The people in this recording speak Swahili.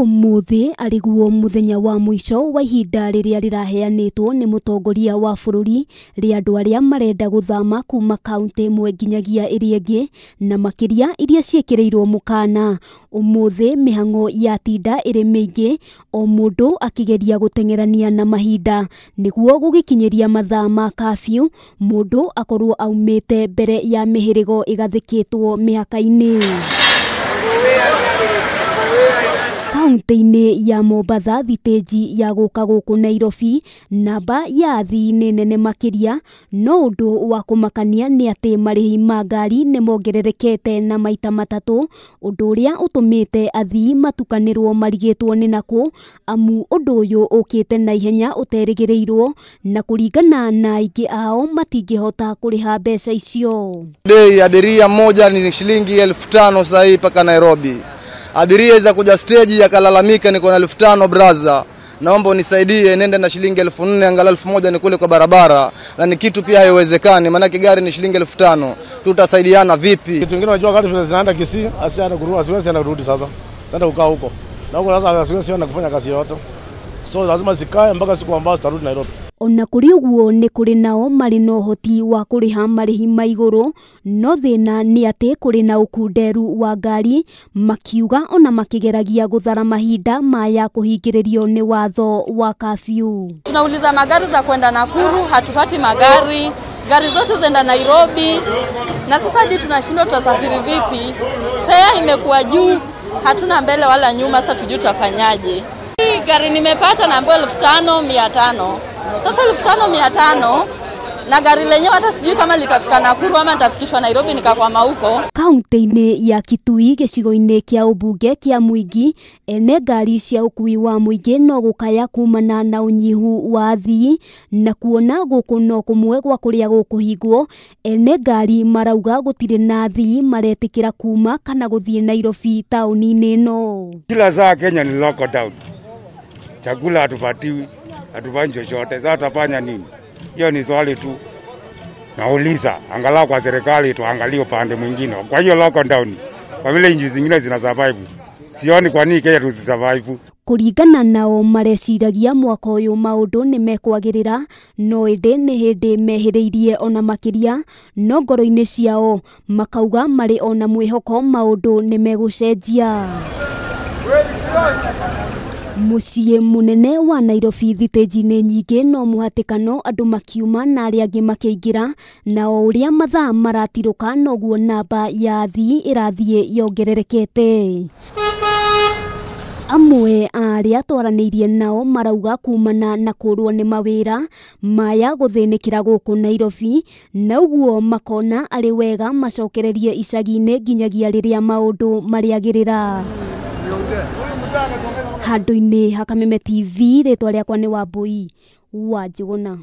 Umuthi ariguo muthenya wa mwisho wa ihinda riria riraheanitwo ni mutongoria wa bururi ri andu aria marenda guthama kuma kaunti imwe nginyagia iria ingi na makiria iria ciekireirwo mukana. Umuthi mihango ya tinda iri mingi, o mundu akigeria gutengerania na mahinda niguo gugikinyiria mathaa ma curfew mundu akorwo aumite mbere ya mihirigo igathikitwo mihaka-ini. Kaunti-ini ya Mombatha thiteji ya guka guku Nairobi namba ya athii ni nene makiria, no undu wa kumakania ni ati marihi ma ngari ni mongererekete na maita matatu, undu uria utumite athii matukanirwo marigitwo ni naku amu undu uyu ukite na ihenya uterigireirwo na kuringana na aingi ao matingihota kuriha mbeca icio. Bei ya abiria moja ni shilingi 5,000 sahi paka Nairobi. Abiria za kuja stage akalalamika niko na 5,000 braza, naomba unisaidie nende na shilingi 4,000 angalau 1,000 nikule kwa barabara, na ni kitu pia haiwezekani maana gari ni shilingi 5,000. Tutasaidiana vipi? Kitu kingine unajua gari zinaenda Kisii, asiana kurudi, siwezi ana kurudi sasa. Sasa kukaa huko. Na huko sasa siwezi ana kufanya kazi yote. So lazima sikae mpaka siku ambayo sitarudi Nairobi. Ona kuri uguo ni kuri nao mari no hoti wa kuriha marihi ma iguru, no thina ni ati kuri na ukunderu wa ngari, makiuga ona makigeragia guthara mahinda maya kuhingiririo ni watho wa curfew. Tunauliza magari za kwenda Nakuru, hatupati magari, gari zote zenda Nairobi, na sasa hadi tunashindwa tutasafiri vipi? Fare imekuwa juu, hatuna mbele wala nyuma, sasa tujue tutafanyaje. Gari nimepata na 5,500. Sasa 5,500 na gari lenyewe hata sijui kama litafika Nakuru ama nitafikishwa Nairobi nikakwama huko. Kaunti-ini ya Kitui gicigo-ini kia ubunge kia Mwingi, ene ngari cia ukui wa mwingi no gukaya kumana na unyihu wa athii na kuona guku no kumwe gwa kuria gukuhingwo. Ene ngari marauga gutire na athii maretikira kuma kana guthie Nairobi tauni-ini no. Kila saa Kenya ni lockdown. Chakula hatupatiwi, hatufanyi chochote. Sasa tutafanya nini? Hiyo ni swali tu. Nauliza, angalau kwa serikali tuangalie upande mwingine. Kwa hiyo lockdown, kwa vile nchi zingine zina survive, sioni kwa nini Kenya tusisurvive. Kuringana nao mareciragia mwaka uyu maundu ni mekwagirira, no indi ni hindi mehiriirie ona makiria, no ngoro-ini ciao makauga mari ona mwihoko maundu ni megucenjia. Muciĩ munene wa Nairobi thitĩji-inĩ nyingĩ no muhatikano andu makiuma na aria angi makĩingĩra, na o uria mathaa maratirũka noguo namba ya athii irathie yongererekete. Amwe aria twaranĩirie nao marauga kumana na kũrwo nĩ mawĩra maya gũthĩnĩkĩra gũkũ Nairobi, na uguo makona arĩ wega macokererie icagi-inĩ nginyagia rĩrĩa maũndũ mariagĩrĩra. Handũ-inĩ ha Kameme TV, rĩtwa rĩakwa nĩ Wambui wa Njũgũna.